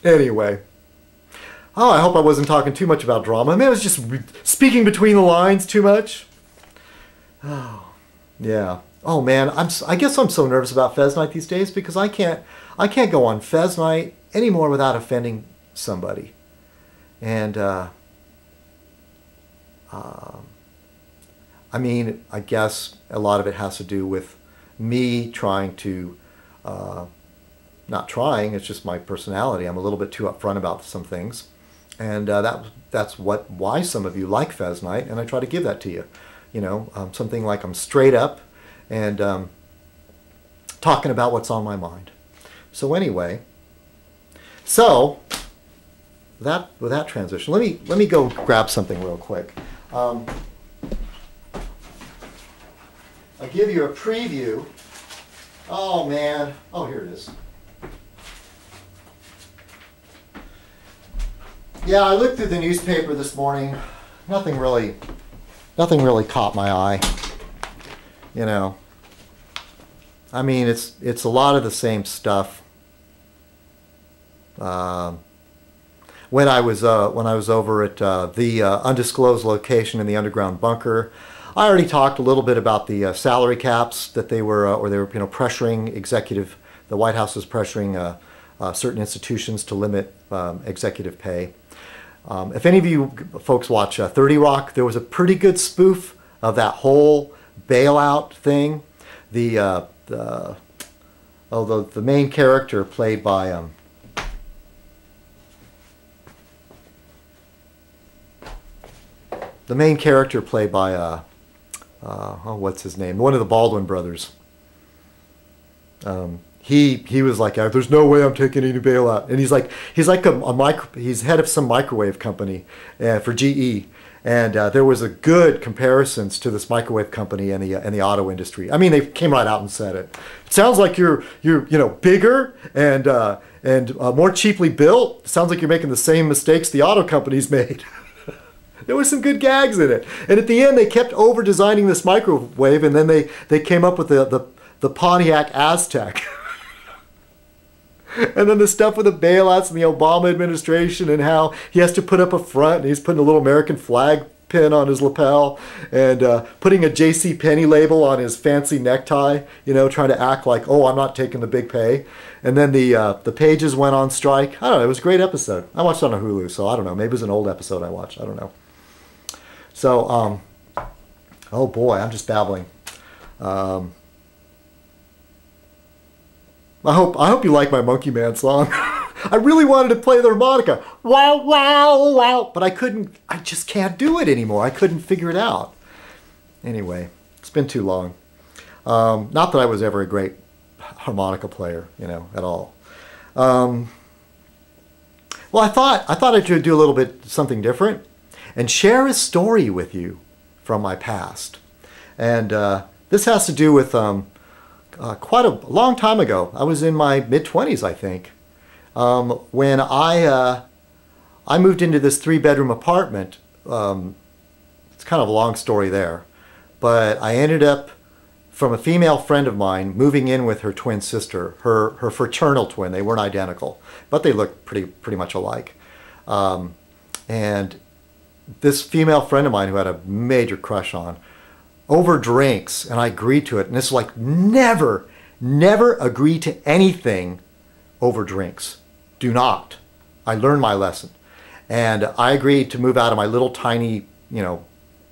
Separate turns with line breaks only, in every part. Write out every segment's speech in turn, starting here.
Anyway. Oh, I hope I wasn't talking too much about drama. I mean, I was just speaking between the lines too much. Oh, yeah. Oh man, I guess I'm so nervous about Fez Night these days because I can't go on Fez Night anymore without offending somebody. And I mean, I guess a lot of it has to do with me trying to, not trying, it's just my personality. I'm a little bit too upfront about some things. And that's why some of you like Fez Night, and I try to give that to you. You know, something like I'm straight up and talking about what's on my mind. So anyway, so with that transition, let me go grab something real quick. I'll give you a preview. Oh man, oh here it is. Yeah, I looked through the newspaper this morning. Nothing really caught my eye. You know, I mean, it's a lot of the same stuff. When I was over at the undisclosed location in the underground bunker, I already talked a little bit about the salary caps that they were pressuring the White House was pressuring certain institutions to limit executive pay. If any of you folks watch 30 Rock, there was a pretty good spoof of that whole bailout thing. The main character played by oh, what's his name? One of the Baldwin brothers. He was like, there's no way I'm taking any bailout, and he's head of some microwave company for GE, and there was a good comparisons to this microwave company and the auto industry. I mean, they came right out and said it. It sounds like you're bigger and more cheaply built. It sounds like you're making the same mistakes the auto companies made. There was some good gags in it, and at the end they kept over designing this microwave, and then they came up with the Pontiac Aztec. And then the stuff with the bailouts and the Obama administration and how he has to put up a front and he's putting a little American flag pin on his lapel and putting a JCPenney label on his fancy necktie, you know, trying to act like, oh, I'm not taking the big pay. And then the pages went on strike. I don't know. It was a great episode. I watched it on Hulu, so I don't know. Maybe it was an old episode I watched. I don't know. So, oh boy, I'm just babbling. I hope you like my Monkey Man song. I really wanted to play the harmonica. Wow, wow, wow. But I just can't do it anymore. I couldn't figure it out. Anyway, it's been too long. Not that I was ever a great harmonica player, you know, at all. Well, I thought I'd do a little bit something different and share a story with you from my past. And this has to do with quite a long time ago. I was in my mid-20s, I think, when I moved into this 3-bedroom apartment. It's kind of a long story there, but I ended up, from a female friend of mine, moving in with her twin sister, her fraternal twin. They weren't identical, but they looked pretty much alike. And this female friend of mine who had a major crush on over drinks, and I agreed to it. And it's like, never agree to anything over drinks. Do not. I learned my lesson. And I agreed to move out of my little tiny, you know,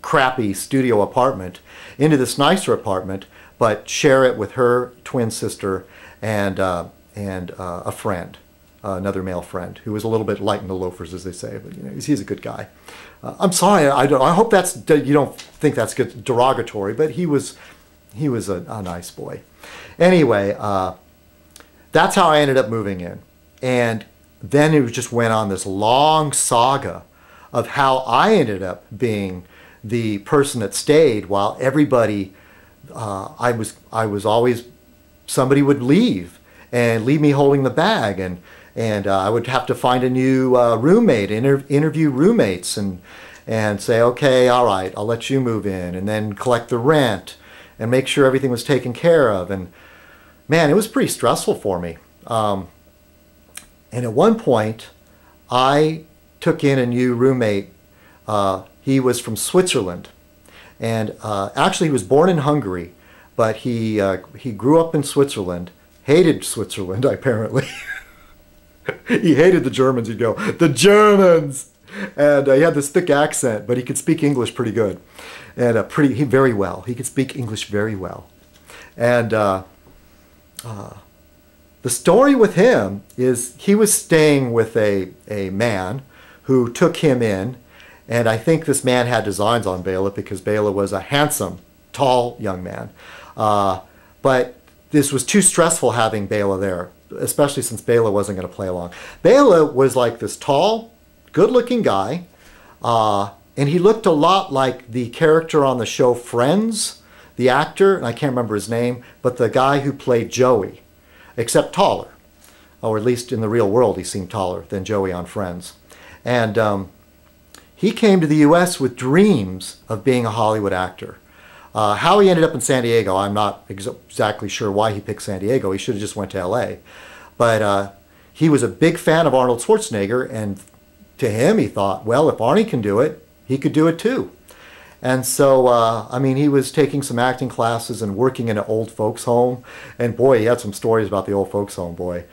crappy studio apartment into this nicer apartment, but share it with her twin sister and a friend, another male friend, who was a little bit light in the loafers, as they say, but you know, he's a good guy. I'm sorry, I hope you don't think that's good, derogatory, but he was a nice boy. Anyway, that's how I ended up moving in. And then it just went on this long saga of how I ended up being the person that stayed while everybody, I was always, somebody would leave and leave me holding the bag, and I would have to find a new roommate, interview roommates, and say, okay, all right, I'll let you move in, and then collect the rent and make sure everything was taken care of. And man, it was pretty stressful for me. And at one point, I took in a new roommate. He was from Switzerland. And actually, he was born in Hungary, but he grew up in Switzerland, hated Switzerland, apparently. He hated the Germans. He'd go, "The Germans!" And he had this thick accent, but he could speak English pretty good. And very well. He could speak English very well. And the story with him is he was staying with a man who took him in. And I think this man had designs on Bela because Bela was a handsome, tall young man. But this was too stressful having Bela there, especially since Bela wasn't going to play along. Bela was like this tall, good-looking guy, and he looked a lot like the character on the show Friends, the actor, and I can't remember his name, but the guy who played Joey, except taller. Or at least in the real world he seemed taller than Joey on Friends. And he came to the U.S. with dreams of being a Hollywood actor. How he ended up in San Diego, I'm not exactly sure why he picked San Diego. He should have just went to L.A. But he was a big fan of Arnold Schwarzenegger, and to him he thought, well, if Arnie can do it, he could do it too. And so, I mean, he was taking some acting classes and working in an old folks home. And boy, he had some stories about the old folks home, boy.